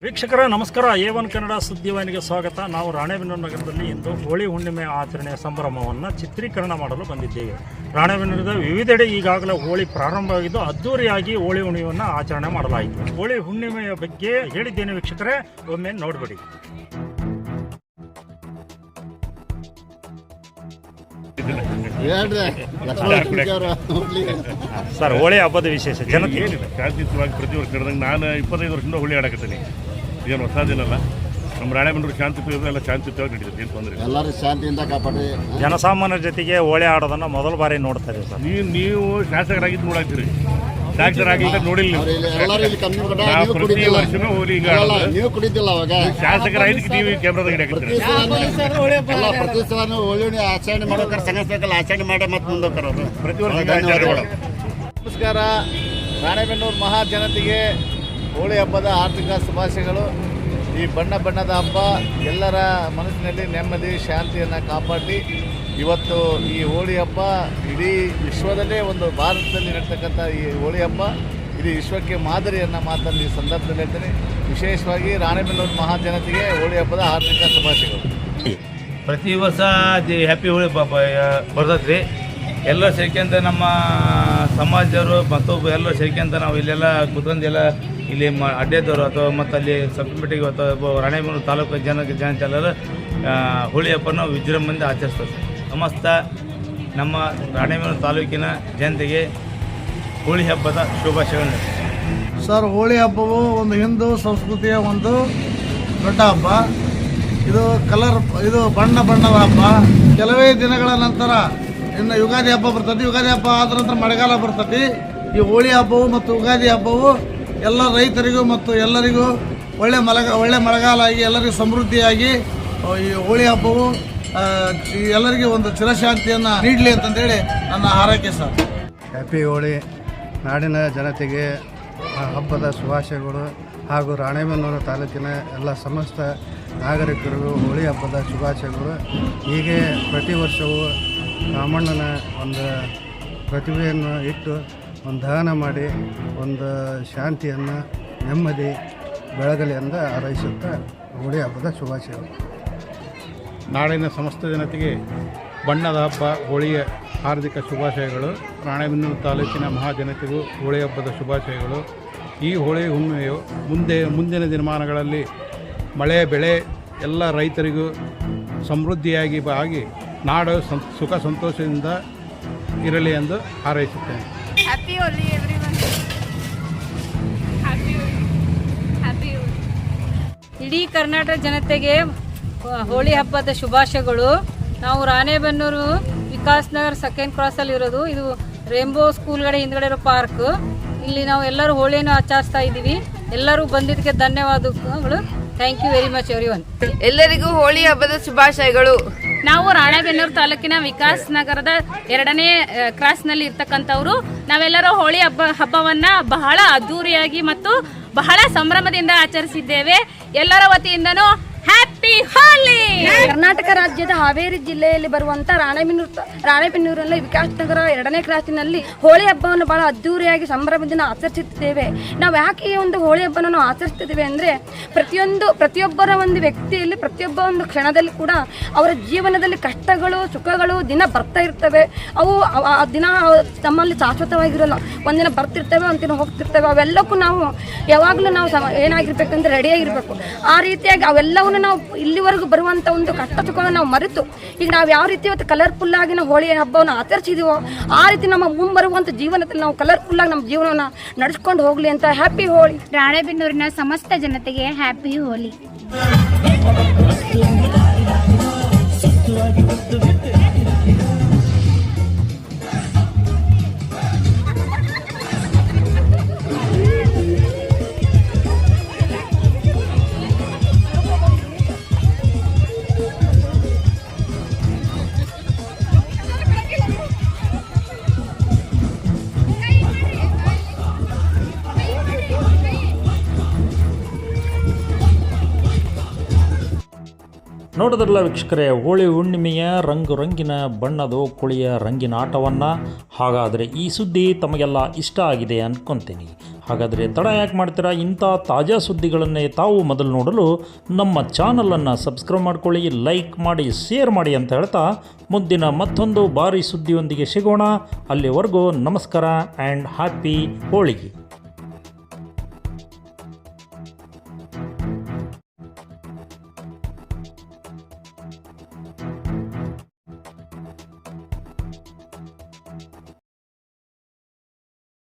ವೀಕ್ಷಕರ ನಮಸ್ಕಾರ. A1 ಕನ್ನಡ ಸುದ್ದಿವಾಹಿನಿಗೆ ಸ್ವಾಗತ. ನಾವು ರಾಣೆಬೆನ್ನೂರು ನಗರದಲ್ಲಿ ಇಂದು ಹೋಳಿ ಹುಣ್ಣಿಮೆ ಆಚರಣೆಯ ಸಂಭ್ರಮವನ್ನು ಚಿತ್ರೀಕರಣ ಮಾಡಲು ಬಂದಿದ್ದೇವೆ. ರಾಣೆಬೆನ್ನೂರದ ವಿವಿಧೆಡೆ ಈಗಾಗಲೇ ಹೋಳಿ ಪ್ರಾರಂಭವಾಗಿದ್ದು ಅದ್ದೂರಿಯಾಗಿ ಹೋಳಿ ಹುಣ್ಣಿಮೆಯನ್ನು ಆಚರಣೆ ಮಾಡಲಾಯಿತು. ಹೋಳಿ ಹುಣ್ಣಿಮೆಯ ಬಗ್ಗೆ ಹೇಳಿದ್ದೇನೆ ವೀಕ್ಷಕರೇ, ಒಮ್ಮೆ ನೋಡ್ಬಿಡಿ. ಸರ್, ಹೋಳಿ ಹಬ್ಬದ ವಿಶೇಷ ಜನತೆ ಶಾಂತಿಯುತವಾಗಿ ಪ್ರತಿ ವರ್ಷ ನಡೆದಂಗೆ ನಾನು 25 ವರ್ಷದಿಂದ ಹೋಳಿ ಆಡಕತ್ತೀನಿ. ಏನು ಹೊಸದಿನಲ್ಲ, ನಮ್ಮ ರಾಣೆಬೆನ್ನೂರು ಶಾಂತಿಯುತ ಶಾಂತಿಯುತವಾಗಿ ನಡೀತದೆ. ಏನು ತೊಂದರೆ ಎಲ್ಲರೂ ಶಾಂತಿಯಿಂದ ಕಾಪಾಡಿ. ಜನಸಾಮಾನ್ಯರ ಜೊತೆಗೆ ಹೋಳಿ ಆಡೋದನ್ನು ಮೊದಲ ಬಾರಿ ನೋಡ್ತಾ ಇದ್ದೀವಿ ಸರ್. ನೀವು ಶಾಸಕರಾಗಿದ್ದು ನೋಡಾಕ್ತೀರಿ, ಶಾಸಕರಾಗಿದ್ದ ನೋಡಿಲ್ಲ. ನಾವು ಪ್ರತಿ ವರ್ಷನೂ ಹೋಳಿ ಈಗ ನೀವು ಕುಡಿದಿಲ್ಲ ಅವಾಗ ಶಾಸಕರಾಗಿದ್ದಕ್ಕೆ ನೀವು ಕ್ಯಾಮ್ರಾದಾಗ ಹಿಡಿಯಾಕತ್ತೀರಿ. ಪ್ರತಿ ಸಲ ಹೋಳಿ ಆಚರಣೆ ಮಾಡ್ಬೇಕಾರೆ ಸಂಘ ಆಚರಣೆ ಮಾಡಿ ಮತ್ತೆ ಮುಂದೋಗ್ತಾರ ಪ್ರತಿ ವರ್ಷ ಆಚರಣೆ ಮಾಡೋದು. ನಮಸ್ಕಾರ. ರಾಣೆಬೆನ್ನೂರು ಮಹಾಜನತೆಗೆ ಹೋಳಿ ಹಬ್ಬದ ಆರ್ಥಿಕ ಶುಭಾಶಯಗಳು. ಈ ಬಣ್ಣ ಬಣ್ಣದ ಹಬ್ಬ ಎಲ್ಲರ ಮನಸ್ಸಿನಲ್ಲಿ ನೆಮ್ಮದಿ ಶಾಂತಿಯನ್ನು ಕಾಪಾಡಿ ಇವತ್ತು ಈ ಹೋಳಿ ಹಬ್ಬ ಇಡೀ ವಿಶ್ವದಲ್ಲೇ ಒಂದು ಭಾರತದಲ್ಲಿ ನಡ್ತಕ್ಕಂಥ ಈ ಹೋಳಿ ಹಬ್ಬ ಇಡೀ ವಿಶ್ವಕ್ಕೆ ಮಾದರಿಯನ್ನು ಮಾತನ್ನು ಈ ಸಂದರ್ಭದಲ್ಲಿ ಹೇಳ್ತೀನಿ. ವಿಶೇಷವಾಗಿ ರಾಣೆಬೆನ್ನೂರು ಮಹಾಜನತೆಗೆ ಹೋಳಿ ಹಬ್ಬದ ಆರ್ಥಿಕ ಶುಭಾಶಯಗಳು. ಪ್ರತಿ ವರ್ಷ ಹ್ಯಾಪಿ ಹೋಳಿ ಬರ್ತೈತೆ ರೀ. ಎಲ್ಲರೂ ಸೇರ್ಕೊಂತ ನಮ್ಮ ಸಮಾಜದವರು ಮತ್ತೊಬ್ಬ ಎಲ್ಲರೂ ಸೇರ್ಕೊಂತ ನಾವು ಇಲ್ಲೆಲ್ಲ ಕುತ್ಕೊಂಡು ಎಲ್ಲ ಇಲ್ಲಿ ಅಡ್ಡೇದವರು ಅಥವಾ ಮತ್ತು ಅಲ್ಲಿ ಸಪ್ಲಿಮೆಂಟಿಗೆ ಅಥವಾ ರಾಣೆಬೆನ್ನೂರು ತಾಲೂಕು ಜನತೆಲ್ಲರೂ ಹೋಳಿ ಹಬ್ಬನ ವಿಜೃಂಭಣೆಯಿಂದ ಆಚರಿಸ್ತಾರೆ. ಸಮಸ್ತ ನಮ್ಮ ರಾಣೆಬೆನ್ನೂರು ತಾಲೂಕಿನ ಜನತೆಗೆ ಹೋಳಿ ಹಬ್ಬದ ಶುಭಾಶಯಗಳು. ಸರ್, ಹೋಳಿ ಹಬ್ಬವು ಒಂದು ಹಿಂದೂ ಸಂಸ್ಕೃತಿಯ ಒಂದು ದೊಡ್ಡ ಹಬ್ಬ. ಇದು ಬಣ್ಣ ಬಣ್ಣದ ಹಬ್ಬ. ಕೆಲವೇ ದಿನಗಳ ನಂತರ ಇನ್ನು ಯುಗಾದಿ ಹಬ್ಬ ಬರ್ತದೆ. ಯುಗಾದಿ ಹಬ್ಬ ಆದ ನಂತರ ಮಳೆಗಾಲ ಬರ್ತದೆ. ಈ ಹೋಳಿ ಹಬ್ಬವು ಮತ್ತು ಯುಗಾದಿ ಹಬ್ಬವು ಎಲ್ಲ ರೈತರಿಗೂ ಮತ್ತು ಎಲ್ಲರಿಗೂ ಒಳ್ಳೆ ಮಳೆಗಾಲ ಆಗಿ ಎಲ್ಲರಿಗೂ ಸಮೃದ್ಧಿಯಾಗಿ ಈ ಹೋಳಿ ಹಬ್ಬವು ಎಲ್ಲರಿಗೂ ಒಂದು ಚಿರಶಾಂತಿಯನ್ನು ನೀಡಲಿ ಅಂತಂದೇಳಿ ನನ್ನ ಹಾರೈಕೆ ಸರ್. ಹ್ಯಾಪಿ ಹೋಳಿ. ನಾಡಿನ ಜನತೆಗೆ ಹಬ್ಬದ ಶುಭಾಶಯಗಳು ಹಾಗೂ ರಾಣೆಬೆನ್ನೂರು ತಾಲೂಕಿನ ಎಲ್ಲ ಸಮಸ್ತ ನಾಗರಿಕರಿಗೂ ಹೋಳಿ ಹಬ್ಬದ ಶುಭಾಶಯಗಳು. ಹೀಗೆ ಪ್ರತಿ ವರ್ಷವೂ ರಾಮಣ್ಣನ ಒಂದು ಪ್ರತಿಭೆಯನ್ನು ಇಟ್ಟು ಒಂದು ದಹನ ಮಾಡಿ ಒಂದು ಶಾಂತಿಯನ್ನು ನೆಮ್ಮದಿ ಬೆಳಗಲಿ ಎಂದು ಹಾರೈಸುತ್ತಾ ಹೋಳಿ ಹಬ್ಬದ ಶುಭಾಶಯಗಳು. ನಾಡಿನ ಸಮಸ್ತ ಜನತೆಗೆ ಬಣ್ಣದ ಹಬ್ಬ ಹೋಳಿಯ ಹಾರ್ದಿಕ ಶುಭಾಶಯಗಳು. ರಾಣೆಬೆನ್ನೂರು ತಾಲೂಕಿನ ಮಹಾಜನತೆಗೂ ಹೋಳಿ ಹಬ್ಬದ ಶುಭಾಶಯಗಳು. ಈ ಹೋಳಿ ಹುಣ್ಣಿಮೆಯು ಮುಂದಿನ ದಿನಮಾನಗಳಲ್ಲಿ ಮಳೆ ಬೆಳೆ ಎಲ್ಲ ರೈತರಿಗೂ ಸಮೃದ್ಧಿಯಾಗಿ ಆಗಿ ನಾಡು ಸುಖ ಸಂತೋಷದಿಂದ ಇರಲಿ ಎಂದು ಹಾರೈಸುತ್ತೇನೆ. ಹ್ಯಾಪಿ ಹೋಲಿ ಎವ್ರಿವನ್. ಹ್ಯಾಪಿ ಹೋಲಿ. ಇಡೀ ಕರ್ನಾಟಕ ಜನತೆಗೆ ಹೋಳಿ ಹಬ್ಬದ ಶುಭಾಶಯಗಳು. ನಾವು ರಾಣೆಬೆನ್ನೂರು ವಿಕಾಸ್ ನಗರ್ ಸೆಕೆಂಡ್ ಕ್ರಾಸಲ್ಲಿ ಇರೋದು. ಇದು ರೇಂಬೋ ಸ್ಕೂಲ್ಗಡೆ ಹಿಂದ್ಗಡೆ ಇರೋ ಪಾರ್ಕ್. ಇಲ್ಲಿ ನಾವು ಎಲ್ಲರೂ ಹೋಳಿಯನ್ನು ಆಚರಿಸ್ತಾ ಇದ್ದೀವಿ. ಎಲ್ಲರೂ ಬಂದಿದ್ದಕ್ಕೆ ಧನ್ಯವಾದಗಳು. Thank you very much everyone. ಎಲ್ಲರಿಗೂ ಹೋಳಿ ಹಬ್ಬದ ಶುಭಾಶಯಗಳು. ನಾವು ರಾಣೆಬೆನ್ನೂರು ತಾಲೂಕಿನ ವಿಕಾಸ್ ನಗರದ 2ನೇ ಕ್ರಾಸ್ನಲ್ಲಿ ಇರ್ತಕ್ಕಂಥವ್ರು. ನಾವೆಲ್ಲರೂ ಹೋಳಿ ಹಬ್ಬವನ್ನ ಬಹಳ ಅದ್ದೂರಿಯಾಗಿ ಮತ್ತು ಬಹಳ ಸಂಭ್ರಮದಿಂದ ಆಚರಿಸಿದ್ದೇವೆ. ಎಲ್ಲರ ವತಿಯಿಂದನೂ ಹ್ಯಾಪಿ ಹೋಲಿ. ಕರ್ನಾಟಕ ರಾಜ್ಯದ ಹಾವೇರಿ ಜಿಲ್ಲೆಯಲ್ಲಿ ಬರುವಂತ ರಾಣೆಬೆನ್ನೂರಲ್ಲಿ ವಿಕಾಸ್ ನಗರ 2ನೇ ಕ್ರಾಸಿನಲ್ಲಿ ಹೋಳಿ ಹಬ್ಬವನ್ನು ಬಹಳ ಅದ್ದೂರಿಯಾಗಿ ಸಂಭ್ರಮದಿಂದ ಆಚರಿಸುತ್ತಿದ್ದೇವೆ. ನಾವು ಯಾಕೆ ಈ ಒಂದು ಹೋಳಿ ಹಬ್ಬವನ್ನು ಆಚರಿಸ್ತಿದ್ದೇವೆ ಅಂದ್ರೆ ಪ್ರತಿಯೊಬ್ಬರ ಒಂದು ವ್ಯಕ್ತಿಯಲ್ಲಿ ಪ್ರತಿಯೊಬ್ಬ ಒಂದು ಕ್ಷಣದಲ್ಲಿ ಕೂಡ ಅವರ ಜೀವನದಲ್ಲಿ ಕಷ್ಟಗಳು ಸುಖಗಳು ದಿನ ಬರ್ತಾ ಇರ್ತವೆ. ಅವು ದಿನ ನಮ್ಮಲ್ಲಿ ಶಾಶ್ವತವಾಗಿರಲ್ಲ. ಒಂದಿನ ಬರ್ತಿರ್ತವೆ, ಒಂದಿನ ಹೋಗ್ತಿರ್ತವೆ. ಅವೆಲ್ಲಕ್ಕೂ ನಾವು ಯಾವಾಗಲೂ ನಾವು ಏನಾಗಿರ್ಬೇಕಂದ್ರೆ ರೆಡಿಯಾಗಿರ್ಬೇಕು. ಆ ರೀತಿಯಾಗಿ ಅವೆಲ್ಲವೂ ನಾವು ಇಲ್ಲಿವರೆಗೂ ಬರುವಂತ ಒಂದು ಕಷ್ಟ ಸುಖವನ್ನು ನಾವು ಮರೆತು ಈಗ ನಾವು ಯಾವ ರೀತಿ ಇವತ್ತು ಕಲರ್ಫುಲ್ ಆಗಿ ನಾವು ಹೋಳಿ ಹಬ್ಬವನ್ನು ಆಚರಿಸಿದೀವೋ ಆ ರೀತಿ ನಮ್ಮ ಮುಂಬರುವಂತ ಜೀವನದಲ್ಲಿ ನಾವು ಕಲರ್ಫುಲ್ ಆಗಿ ನಮ್ಮ ಜೀವನವನ್ನು ನಡೆಸ್ಕೊಂಡು ಹೋಗ್ಲಿ ಅಂತ ಹ್ಯಾಪಿ ಹೋಳಿ. ರಾಣೆಬೆನ್ನೂರಿನ ಸಮಸ್ತ ಜನತೆಗೆ ಹ್ಯಾಪಿ ಹೋಳಿ. ನೋಡಿದ್ರಲ್ಲ ವೀಕ್ಷಕರೇ, ಹೋಳಿ ಹುಣ್ಣಿಮೆಯ ರಂಗಿನ ಬಣ್ಣದ ಕುಳಿಯ ರಂಗಿನ ಆಟವನ್ನು. ಹಾಗಾದರೆ ಈ ಸುದ್ದಿ ತಮಗೆಲ್ಲ ಇಷ್ಟ ಆಗಿದೆ ಅಂದ್ಕೊತೀನಿ. ಹಾಗಾದರೆ ತಡ ಯಾಕೆ ಮಾಡ್ತೀರಾ? ಇಂಥ ತಾಜಾ ಸುದ್ದಿಗಳನ್ನೇ ತಾವು ಮೊದಲು ನೋಡಲು ನಮ್ಮ ಚಾನಲನ್ನು ಸಬ್ಸ್ಕ್ರೈಬ್ ಮಾಡ್ಕೊಳ್ಳಿ, ಲೈಕ್ ಮಾಡಿ, ಶೇರ್ ಮಾಡಿ ಅಂತ ಹೇಳ್ತಾ ಮುಂದಿನ ಮತ್ತೊಂದು ಭಾರಿ ಸುದ್ದಿಯೊಂದಿಗೆ ಸಿಗೋಣ. ಅಲ್ಲಿವರೆಗೂ ನಮಸ್ಕಾರ ಆ್ಯಂಡ್ ಹ್ಯಾಪಿ ಹೋಳಿ.